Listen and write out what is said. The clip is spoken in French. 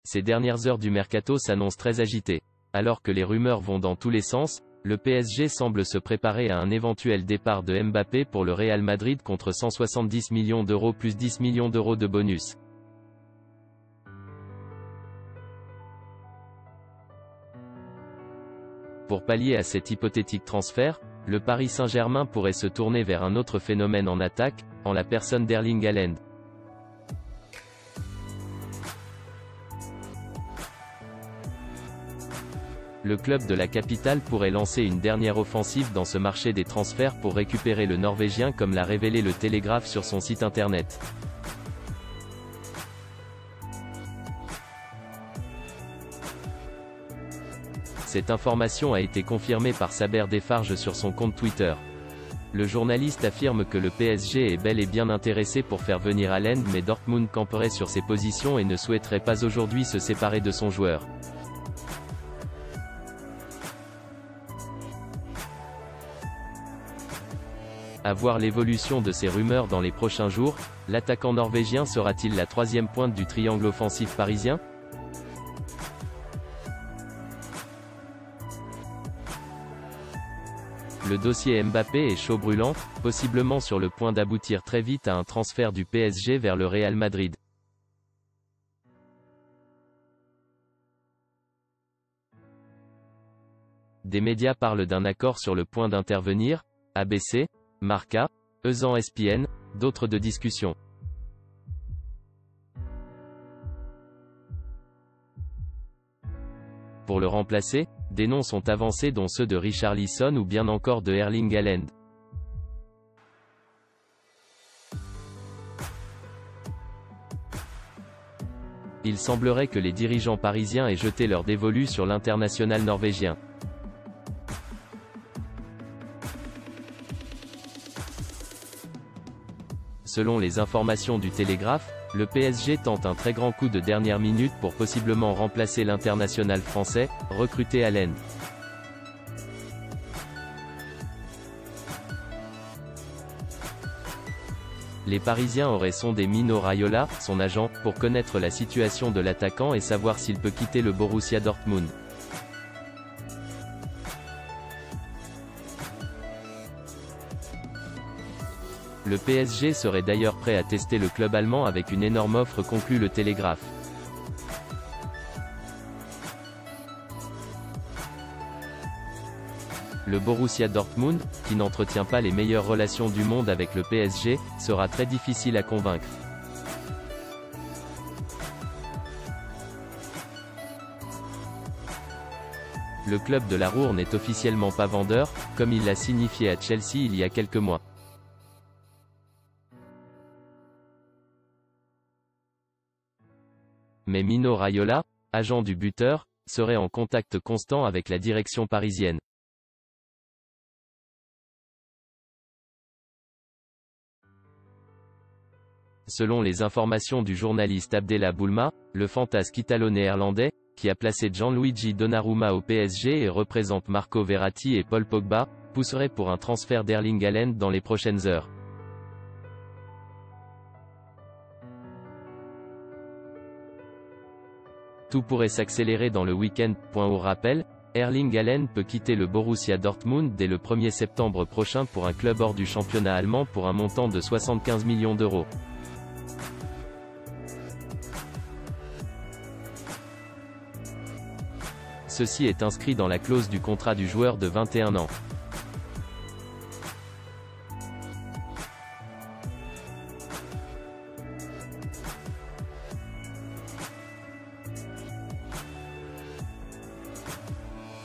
Ces dernières heures du mercato s'annoncent très agitées. Alors que les rumeurs vont dans tous les sens, le PSG semble se préparer à un éventuel départ de Mbappé pour le Real Madrid contre 170 millions d'euros plus 10 millions d'euros de bonus. Pour pallier à cet hypothétique transfert, le Paris Saint-Germain pourrait se tourner vers un autre phénomène en attaque, en la personne d'Erling Haaland. Le club de la capitale pourrait lancer une dernière offensive dans ce marché des transferts pour récupérer le Norvégien comme l'a révélé le Télégraphe sur son site internet. Cette information a été confirmée par Saber Defarge sur son compte Twitter. Le journaliste affirme que le PSG est bel et bien intéressé pour faire venir Haaland, mais Dortmund camperait sur ses positions et ne souhaiterait pas aujourd'hui se séparer de son joueur. À voir l'évolution de ces rumeurs dans les prochains jours, l'attaquant norvégien sera-t-il la troisième pointe du triangle offensif parisien? Le dossier Mbappé est chaud brûlant, possiblement sur le point d'aboutir très vite à un transfert du PSG vers le Real Madrid. Des médias parlent d'un accord sur le point d'intervenir, ABC, Marca, ESPN, d'autres de discussion. Pour le remplacer, des noms sont avancés dont ceux de Richarlison ou bien encore de Erling Haaland. Il semblerait que les dirigeants parisiens aient jeté leur dévolu sur l'international norvégien. Selon les informations du Télégraphe, le PSG tente un très grand coup de dernière minute pour possiblement remplacer l'international français, recruter Haaland. Les Parisiens auraient sondé Mino Raiola, son agent, pour connaître la situation de l'attaquant et savoir s'il peut quitter le Borussia Dortmund. Le PSG serait d'ailleurs prêt à tester le club allemand avec une énorme offre, conclut le Télégraphe. Le Borussia Dortmund, qui n'entretient pas les meilleures relations du monde avec le PSG, sera très difficile à convaincre. Le club de la Ruhr n'est officiellement pas vendeur, comme il l'a signifié à Chelsea il y a quelques mois. Mais Mino Raiola, agent du buteur, serait en contact constant avec la direction parisienne. Selon les informations du journaliste Abdellah Boulma, le fantasque italo-néerlandais, qui a placé Gianluigi Donnarumma au PSG et représente Marco Verratti et Paul Pogba, pousserait pour un transfert d'Erling Haaland dans les prochaines heures. Tout pourrait s'accélérer dans le week-end. Au rappel, Erling Haaland peut quitter le Borussia Dortmund dès le 1er septembre prochain pour un club hors du championnat allemand pour un montant de 75 millions d'euros. Ceci est inscrit dans la clause du contrat du joueur de 21 ans.